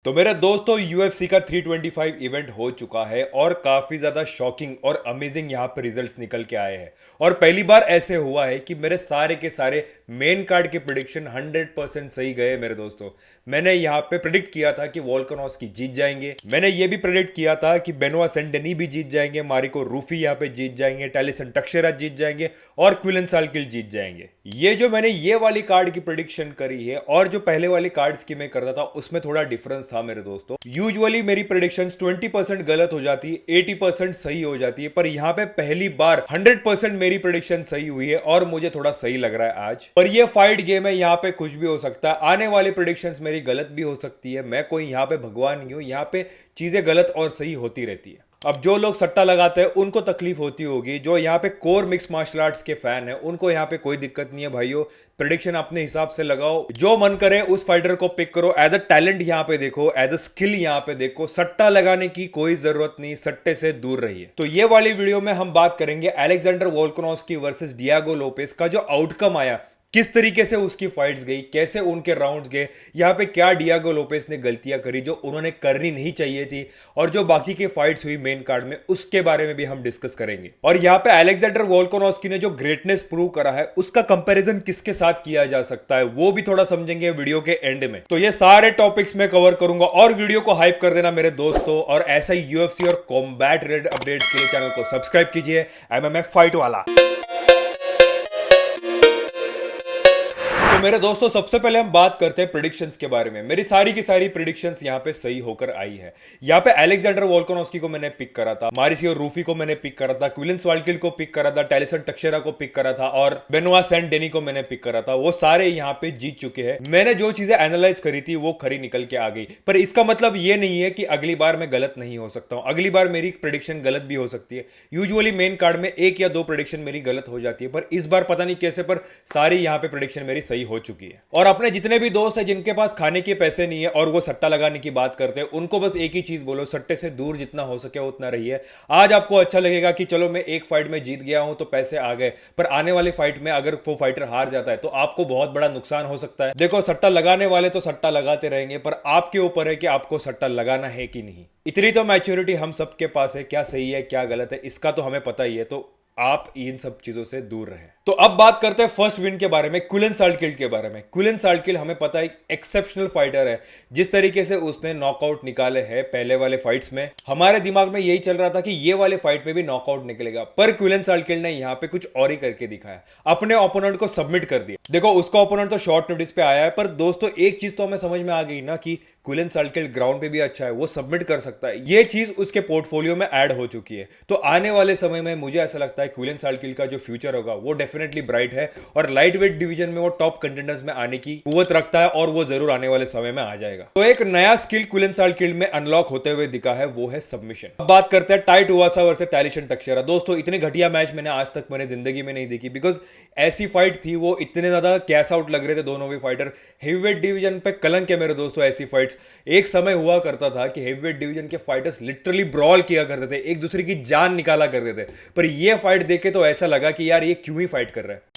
तो मेरे दोस्तों यूएफसी का 325 इवेंट हो चुका है और काफी ज्यादा शॉकिंग और अमेजिंग यहाँ पे रिजल्ट्स निकल के आए हैं। और पहली बार ऐसे हुआ है कि मेरे सारे के सारे मेन कार्ड के प्रिडिक्शन 100% सही गए मेरे दोस्तों। मैंने यहाँ पे प्रिडिक्ट किया था कि वोल्कानोस्की जीत जाएंगे, मैंने ये भी प्रिडिक्ट किया था कि बेनोआ सेंडेनी भी जीत जाएंगे, मारिको रूफी यहाँ पे जीत जाएंगे, टैलिसन टक्सेरा जीत जाएंगे और क्विलन साल्किल जीत जाएंगे। ये जो मैंने ये वाली कार्ड की प्रिडिक्शन करी है और जो पहले वाली कार्ड्स की मैं करता था उसमें थोड़ा डिफरेंस था मेरे दोस्तों। यूजुअली मेरी प्रेडिक्शंस 20% गलत हो जाती है, 80% सही हो जाती है, पर यहां पे पहली बार 100% मेरी प्रेडिक्शन सही हुई है और मुझे थोड़ा सही लग रहा है आज। पर ये फाइट गेम है, यहां पे कुछ भी हो सकता है। आने वाली प्रेडिक्शंस मेरी गलत भी हो सकती है, मैं कोई यहां पे भगवान नहीं हूं, यहां पे चीजें गलत और सही होती रहती है। अब जो लोग सट्टा लगाते हैं उनको तकलीफ होती होगी, जो यहाँ पे कोर मिक्स मार्शल आर्ट्स के फैन है उनको यहाँ पे कोई दिक्कत नहीं है भाइयों। प्रेडिक्शन अपने हिसाब से लगाओ, जो मन करे उस फाइटर को पिक करो। एज अ टैलेंट यहाँ पे देखो, एज अ स्किल यहाँ पे देखो, सट्टा लगाने की कोई जरूरत नहीं, सट्टे से दूर रहिए। तो ये वाली वीडियो में हम बात करेंगे अलेक्जेंडर वोल्कानोस्की वर्सेस डियागो लोपेस का जो आउटकम आया, किस तरीके से उसकी फाइट्स गई, कैसे उनके राउंड्स गए, यहाँ पे क्या डियागो लोपेस ने गलतियां करी जो उन्होंने करनी नहीं चाहिए थी, और जो बाकी की फाइट्स हुई मेन कार्ड में उसके बारे में भी हम डिस्कस करेंगे। और यहाँ पे अलेक्जेंडर वोल्कानोस्की ने जो ग्रेटनेस प्रूव करा है उसका कंपैरिजन किसके साथ किया जा सकता है वो भी थोड़ा समझेंगे वीडियो के एंड में। तो ये सारे टॉपिक्स मैं कवर करूंगा और वीडियो को हाइप कर देना मेरे दोस्तों। और ऐसा ही यूएफसी और कॉम्बैट रिलेटेड अपडेट्स के लिए चैनल को सब्सक्राइब कीजिए। एमएमए फाइट वाला। तो मेरे दोस्तों सबसे पहले हम बात करते हैं प्रेडिक्शंस के बारे में। मेरी सारी की सारी प्रेडिक्शंस यहाँ पे सही होकर आई है। यहाँ पे अलेक्जेंडर वोल्कानोस्की को मैंने पिक करा था, मारिसियो रूफी को मैंने पिक करा था, क्विलन साल्किल को पिक करा था, टैलिसन टक्सेरा को पिक करा था और बेनोआ सेंडेनी को मैंने पिक करा था। वो सारे यहाँ पे जीत चुके हैं। मैंने जो चीजें एनालाइज करी थी वो खरी निकल के आ गई, पर इसका मतलब ये नहीं है कि अगली बार मैं गलत नहीं हो सकता हूँ। अगली बार मेरी प्रेडिक्शन गलत भी हो सकती है। यूजुअली मेन कार्ड में 1 या 2 प्रेडिक्शन मेरी गलत हो जाती है, पर इस बार पता नहीं कैसे पर सारी यहाँ पे प्रेडिक्शन मेरी सही हो चुकी है। और अपने जितने भी दोस्त हैं जिनके पास खाने के पैसे नहीं है और वो सट्टा लगाने की बात करते हैं, उनको बस एक ही चीज बोलो, सट्टे से दूर जितना हो सके उतना रहिए। आज आपको अच्छा लगेगा कि चलो मैं एक फाइट में जीत गया हूं तो पैसे आ गए, पर आने वाली फाइट में अगर वो फाइटर हार जाता है तो आपको बहुत बड़ा नुकसान हो सकता है। देखो, सट्टा लगाने वाले तो सट्टा लगाते रहेंगे, पर आपके ऊपर है कि आपको सट्टा लगाना है कि नहीं। इतनी तो मैच्योरिटी हम सबके पास है, क्या सही है क्या गलत है इसका तो हमें पता ही है, तो आप इन सब चीजों से दूर रहें। तो अब बात करते हैं फर्स्ट विन के बारे में, क्विलन साल्किल के बारे में। क्विलन साल्किल हमें पता है एक एक्सेप्शनल फाइटर है। जिस तरीके से उसने नॉकआउट निकाले हैं पहले वाले फाइट्स में, हमारे दिमाग में यही चल रहा था कि ये वाले फाइट में भी नॉकआउट निकलेगा, पर क्विलन साल्किल ने यहाँ पे कुछ और ही करके दिखाया, अपने ओपोनेंट को सबमिट कर दिया। देखो, उसका ओपोनेंट तो शॉर्ट नोटिस पे आया है, पर दोस्तों एक चीज तो हमें समझ में आ गई ना कि क्विलन साल्किल ग्राउंड पे भी अच्छा है, वो सबमिट कर सकता है। ये चीज उसके पोर्टफोलियो में ऐड हो चुकी है। तो आने वाले समय में मुझे ऐसा लगता है क्विलन साल्किल का जो फ्यूचर होगा वो डेफिनेटली ब्राइट है और लाइट वेट डिवीजन में वो टॉप कंटेंडर्स में आने की कुव्वत रखता है और वो जरूर आने वाले समय में आ जाएगा। तो एक नया स्किल क्विलन साल्किल में अनलॉक होते हुए दिखा है, वो है सबमिशन। अब बात करते हैं टाई टुवासा वर्सेस टैलिसन टक्सेरा। दोस्तों, इतने घटिया मैच मैंने आज तक मैंने जिंदगी में नहीं देखी, बिकॉज ऐसी फाइट थी, वो इतने ज्यादा कैश आउट लग रहे थे दोनों भी फाइटर। हेवीवेट डिवीजन पे कलंक है मेरे दोस्तों ऐसी फाइट्स। एक समय हुआ करता था कि हेवीवेट डिवीजन के फाइटर्स लिटरली ब्रॉल किया करते थे, एक दूसरे की जान निकाला करते थे, पर ये फाइट देखे तो ऐसा लगा कि यार ये क्यों ही फाइट कर रहा है।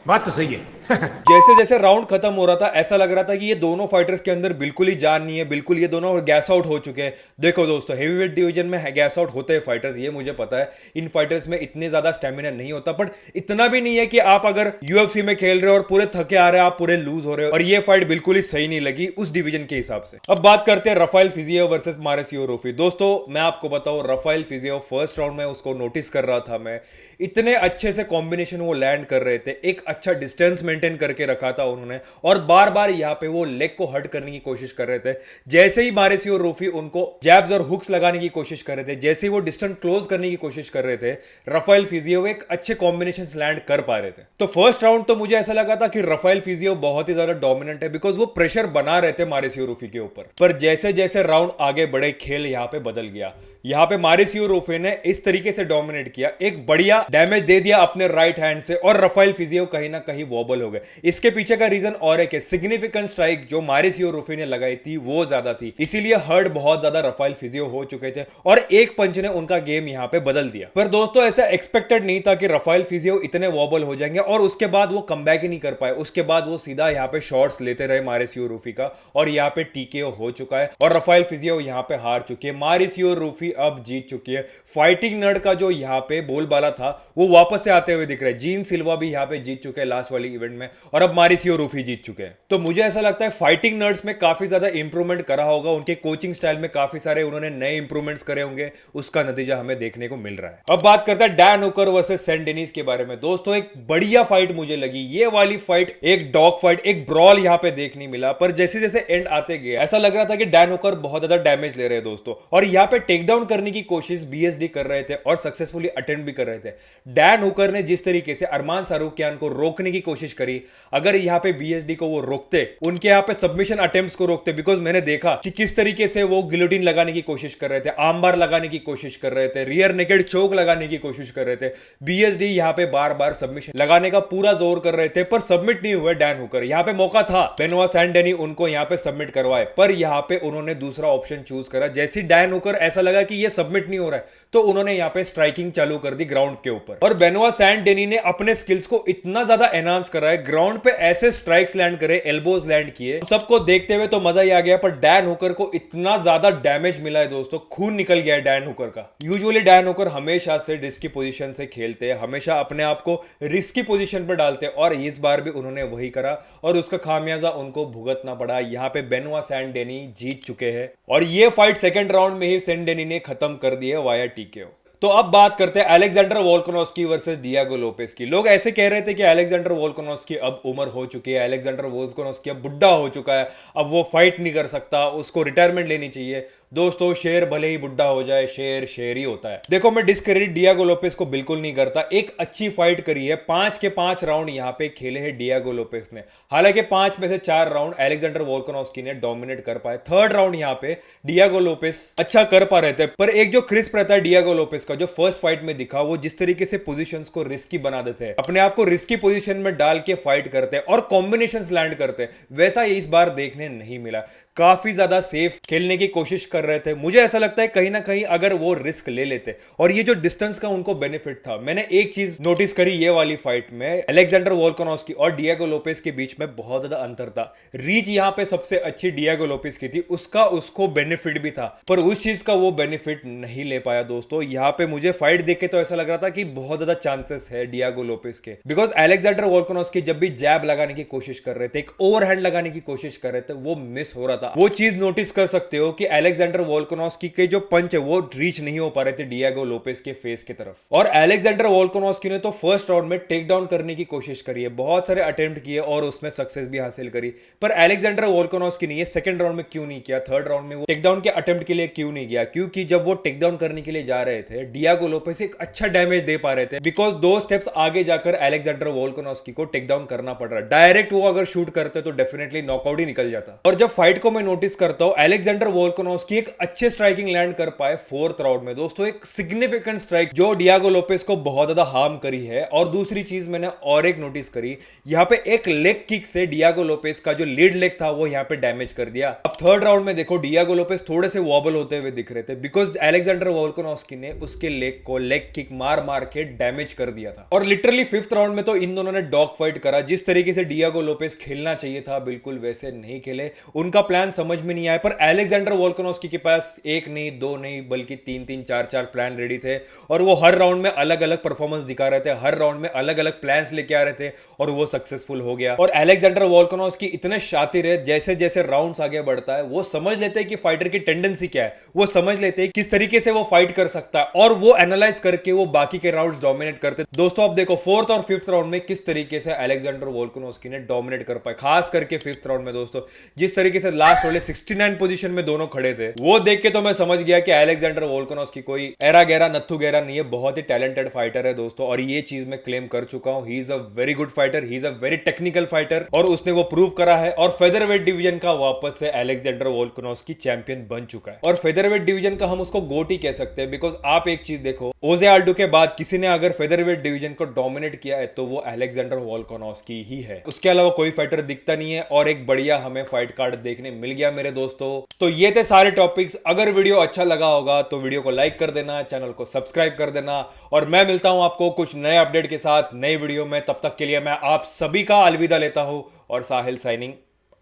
बात तो सही है। जैसे जैसे राउंड खत्म हो रहा था ऐसा लग रहा था कि ये दोनों फाइटर्स के अंदर बिल्कुल ही जान नहीं है, बिल्कुल ये दोनों गैस आउट हो चुके हैं। देखो दोस्तों, हेवीवेट डिवीजन में गैस आउट होते हैं फाइटर्स, ये मुझे पता है। इन फाइटर्स में इतने ज्यादा स्टेमिना नहीं होता, बट इतना भी नहीं है कि आप अगर यूएफसी में खेल रहे हो और पूरे थके आ रहे हो, आप पूरे लूज हो रहे हो। और ये फाइट बिल्कुल ही सही नहीं लगी उस डिवीजन के हिसाब से। अब बात करते हैं रफाइल फिजियो वर्सेस मारिसियो रूफी। दोस्तों, मैं आपको बताऊं, रफाइल फिजियो फर्स्ट राउंड में उसको नोटिस कर रहा था मैं, इतने अच्छे से कॉम्बिनेशन वो लैंड कर रहे थे, एक अच्छा डिस्टेंस मेंटेन करके रखा था उन्होंने, और बार बार यहाँ पे वो लेग को हर्ट करने की कोशिश कर रहे थे। जैसे ही मारिसियो रूफी उनको जैब्स और हुक्स लगाने की कोशिश कर रहे थे, जैसे ही वो डिस्टेंस क्लोज करने की कोशिश कर रहे थे, रफाइल फिजियो एक अच्छे कॉम्बिनेशन लैंड कर पा रहे थे। तो फर्स्ट राउंड तो मुझे ऐसा लगा था कि रफाइल फिजियो बहुत ही ज्यादा डोमिनेंट है, बिकॉज वो प्रेशर बना रहे थे मारिसियो रूफी के ऊपर। पर जैसे जैसे राउंड आगे बढ़े, खेल यहाँ पे बदल गया। यहाँ पे मारिसियो रूफी ने इस तरीके से डोमिनेट किया, एक बढ़िया डैमेज दे दिया अपने राइट हैंड से, और रफाइल फिजियो कहीं ना कहीं वॉबल हो गए। इसके पीछे का रीजन और एक है, सिग्निफिकेंट स्ट्राइक जो मारिसियो रूफी ने लगाई थी वो ज्यादा थी, इसीलिए हर्ट बहुत ज्यादा रफाइल फिजियो हो चुके थे, और एक पंच ने उनका गेम यहाँ पे बदल दिया। पर दोस्तों ऐसा एक्सपेक्टेड नहीं था कि रफाइल फिजियो इतने वॉबल हो जाएंगे, और उसके बाद वो कमबैक ही नहीं कर पाए। उसके बाद वो सीधा यहाँ पे शॉट्स लेते रहे मारिसियो रूफी का, और यहाँ पे टीकेओ हो चुका है, और रफाइल फिजियो यहाँ पे हार चुकी है। मारिसियो रूफी अब जीत चुकी है। फाइटिंग नर्ड का जो यहाँ पे बोलबाला था वो वापस से आते हुए दिख रहा है। जीन सिल्वा भी यहाँ पे जीत चुके हैं लास्ट वाली इवेंट में, और अब मारिसियो रूफी जीत चुके हैं। तो मुझे ऐसा लगता है फाइटिंग नर्ड्स में काफी ज्यादा इंप्रूवमेंट करा होगा, उनके कोचिंग स्टाइल में काफी सारे उन्होंने नए इंप्रूवमेंट्स करे होंगे, उसका नतीजा हमें देखने को मिल रहा है। अब बात करते हैं Dan Hooker versus Saint Denis के बारे में। दोस्तों एक बढ़िया फाइट मुझे लगी, ये वाली फाइट एक डॉग फाइट, एक ब्रॉल यहाँ पे देखने मिला, पर जैसे जैसे एंड आते गए ऐसा लग रहा था कि डैन हुकर बहुत ज्यादा डैमेज ले रहे हैं दोस्तों, और यहाँ पे टेक डाउन करने की कोशिश बीएसडी कर रहे थे और सक्सेसफुली अटेम्प्ट भी कर रहे थे। डैन हुकर ने जिस तरीके से अरमान सारूकियान को रोकने की कोशिश करी, अगर यहाँ पे बीएसडी को वो रोकते, उनके यहाँ पे सबमिशन अटेम्प्ट्स को रोकते, बिकॉज मैंने देखा कि किस तरीके से वो गिलोटिन लगाने की कोशिश कर रहे थे, आर्मबार लगाने की कोशिश कर रहे थे, रियर नेकेड चोक लगाने की कोशिश कर रहे थे। बीएसडी यहाँ पे बार बार सबमिशन लगाने का पूरा जोर कर रहे थे, पर सबमिट नहीं हुए डैन हुकर। यहाँ पे मौका था बेनोआ सैंट डेनी उनको यहाँ पे सबमिट करवाए, पर यहाँ पे उन्होंने दूसरा ऑप्शन चूज करा। जैसे डैन हुकर ऐसा लगा कि ये सबमिट नहीं हो रहा है, तो उन्होंने यहाँ पे स्ट्राइकिंग चालू कर दी ग्राउंड के ऊपर, और बेनोआ सैंट डेनी ने अपने स्किल्स को इतना ज्यादा एनहांस करा है, ग्राउंड पे ऐसे स्ट्राइक्स लैंड करे, एल्बोज लैंड किए, सबको देखते हुए तो मजा ही आ गया। पर डैन हुकर को इतना ज्यादा डैमेज मिला है दोस्तों, खून निकल गया है डैन हुकर का। यूजुअली डैन हुकर हमेशा से रिस्की पोजीशन से खेलते हैं, हमेशा अपने आप को रिस्की पोजीशन पर डालते हैं, और इस बार भी उन्होंने वही करा, और उसका खामियाजा उनको भुगतना पड़ा। यहाँ पे बेनोआ सैंट डेनी जीत चुके हैं, और ये फाइट सेकंड राउंड में ही सैंट डेनी ने खत्म कर दी है वाया टीकेओ। तो अब बात करते हैं Alexander Volkanovski versus Diego Lopes की। लोग ऐसे कह रहे थे कि अलेक्जेंडर वोल्कानोव्स्की अब उम्र हो चुकी है, अलेक्जेंडर वोल्कानोव्स्की अब बुढ़ा हो चुका है, अब वो फाइट नहीं कर सकता, उसको रिटायरमेंट लेनी चाहिए। दोस्तों शेर भले ही बुढ़ा हो जाए, शेर शेर ही होता है। देखो मैं डिस्क्रेडिट डियागो लोपेस को बिल्कुल नहीं करता, एक अच्छी फाइट करी है, 5 के 5 राउंड यहाँ पे खेले हैं डियागो लोपेस ने। हालांकि 5 में से 4 राउंड अलेक्जेंडर वोल्कानोव्स्की ने डोमिनेट कर पाए, थर्ड राउंड यहाँ पे डियागो लोपेस अच्छा कर पा रहे थे। पर एक जो क्रिस्प रहता है डियागो लोपेस का, जो फर्स्ट फाइट में दिखा, वो जिस तरीके से पोजीशंस को रिस्की बना देते हैं, अपने आप को रिस्की पोजीशन में डाल के फाइट करते हैं और कॉम्बिनेशंस लैंड करते हैं, वैसा इस बार देखने नहीं मिला। काफी ज्यादा सेफ खेलने की कोशिश कर रहे थे। मुझे ऐसा लगता है कहीं ना कहीं अगर वो रिस्क ले लेते, और ये जो डिस्टेंस का उनको बेनिफिट था, मैंने एक चीज नोटिस करी ये वाली फाइट में, अलेक्जेंडर वोल्कानोव्स्की और डियागो लोपेस के बीच में बहुत ज्यादा अंतर था। रीच यहाँ पे सबसे अच्छी डियागो लोपेस की थी, उसका उसको बेनिफिट भी था, पर उस चीज का वो बेनिफिट नहीं ले पाया दोस्तों। यहाँ पे मुझे फाइट देख के तो ऐसा लग रहा था कि बहुत ज्यादा चांसेस है डियागो लोपेस के, बिकॉज अलेक्जेंडर वोल्कानोव्स्की जब भी जैब लगाने की कोशिश कर रहे थे, एक ओवरहैंड लगाने की कोशिश कर रहे थे, वो मिस हो रहा था। वो चीज नोटिस कर सकते हो कि अलेक्जेंडर वोल्कानोव्स्की के जो पंच है वो रीच नहीं हो पा रहे थे डियागो लोपेस के फेस की तरफ। और अलेक्जेंडर वोल्कानोव्स्की ने तो फर्स्ट राउंड में टेक डाउन करने की कोशिश करी है, बहुत सारे अटेम्प्ट किए और उसमें सक्सेस भी हासिल करी, पर अलेक्जेंडर वोल्कानोव्स्की ने ये सेकंड राउंड में क्यों नहीं किया, थर्ड राउंड में वो टेक डाउन के अटेम्प्ट के लिए क्यों नहीं गया? क्योंकि जब वो टेक डाउन करने के लिए जा रहे थे, डियागो लोपेस एक अच्छा डैमेज दे पा रहे थे, बिकॉज 2 स्टेप्स आगे जाकर अलेक्जेंडर वोल्कानोव्स्की को टेक डाउन करना पड़ रहा है। डायरेक्ट वो अगर शूट करते तो डेफिनेटली नॉकआउट ही निकल जाता। और जब फाइट को मैं नोटिस करता हूं, अलेक्जेंडर वोल्कानोव्स्की एक अच्छे स्ट्राइकिंग लैंड कर पाए फोर्थ राउंड में दोस्तों, एक सिग्निफिकेंट स्ट्राइक जो डियागो लोपेस को बहुत ज्यादा हार्म करी है। और दूसरी चीज मैंने और एक नोटिस करी, यहाँ पे एक लेग किक से डियागो लोपेस का जो लीड लेग था वो यहाँ पे डैमेज कर दिया। अब थर्ड राउंड में देखो डियागो लोपेस थोड़े से वॉबल होते हुए दिख रहे थे, बिकॉज अलेक्जेंडर वोल्कानोव्स्की ने उसके लेग को लेग किक मार मार के डैमेज कर दिया था। और लिटरली फिफ्थ राउंड में तो इन दोनों ने डॉग फाइट करा, जिस तरीके से डियागो लोपेस खेलना चाहिए था बिल्कुल वैसे नहीं खेले, उनका प्लान समझ में नहीं आया। पर अलेक्जेंडर वोल्कानोव्स्की के पास एक नहीं, दो नहीं, बल्कि 3-3, 4-4 प्लान रेडी थे, और वो हर राउंड में अलग अलग परफॉर्मेंस दिखा रहे थे, हर राउंड में अलग अलग प्लान्स लेके आ रहे थे, और वो सक्सेसफुल हो गया। और अलेक्जेंडर वोल्कानोव्स्की इतने शातिर है, जैसे जैसे राउंड्स आगे बढ़ता है वो समझ लेते हैं कि फाइटर की टेंडेंसी क्या है, वो समझ लेते हैं किस तरीके से वो फाइट कर सकता है, और वो एनालाइज करके वो बाकी के राउंड्स डोमिनेट करते। दोस्तों अब देखो फोर्थ और फिफ्थ राउंड में किस तरीके से अलेक्जेंडर वोल्कानोव्स्की ने डोमिनेट कर पाए, खास करके फिफ्थ राउंड में दोस्तों, जिस तरीके से लास्ट वाले 69 पोजीशन में दोनों खड़े थे, वो देख के तो मैं समझ गया कि अलेक्जेंडर वोल्कानोव्स्की कोई एरा गहरा नत्थु गहरा नहीं है, बहुत ही टैलेंटेड फाइटर है दोस्तों। और ये चीज मैं क्लेम कर चुका हूं, he is a very good fighter, he is a very technical fighter, और उसने वो प्रूव करा है। और फेदरवेट डिवीजन का वापस से अलेक्जेंडर वोल्कानोव्स्की चैंपियन बन चुका है। और फेदरवेट डिवीजन का हम उसको गोट ही कह सकते हैं, बिकॉज आप एक चीज देखो, ओजे आल्डो के बाद किसी ने अगर फेदरवेट डिवीजन को डोमिनेट किया है तो वो अलेक्जेंडर वोल्कानोव्स्की ही है, उसके अलावा कोई फाइटर दिखता नहीं है। और एक बढ़िया हमें फाइट कार्ड देखने मिल गया मेरे दोस्तों। तो ये थे सारे टॉपिक्स। अगर वीडियो अच्छा लगा होगा तो वीडियो को लाइक कर देना, चैनल को सब्सक्राइब कर देना, और मैं मिलता हूं आपको कुछ नए अपडेट के साथ नई वीडियो में। तब तक के लिए मैं आप सभी का अलविदा लेता हूं, और साहिल साइनिंग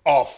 ऑफ।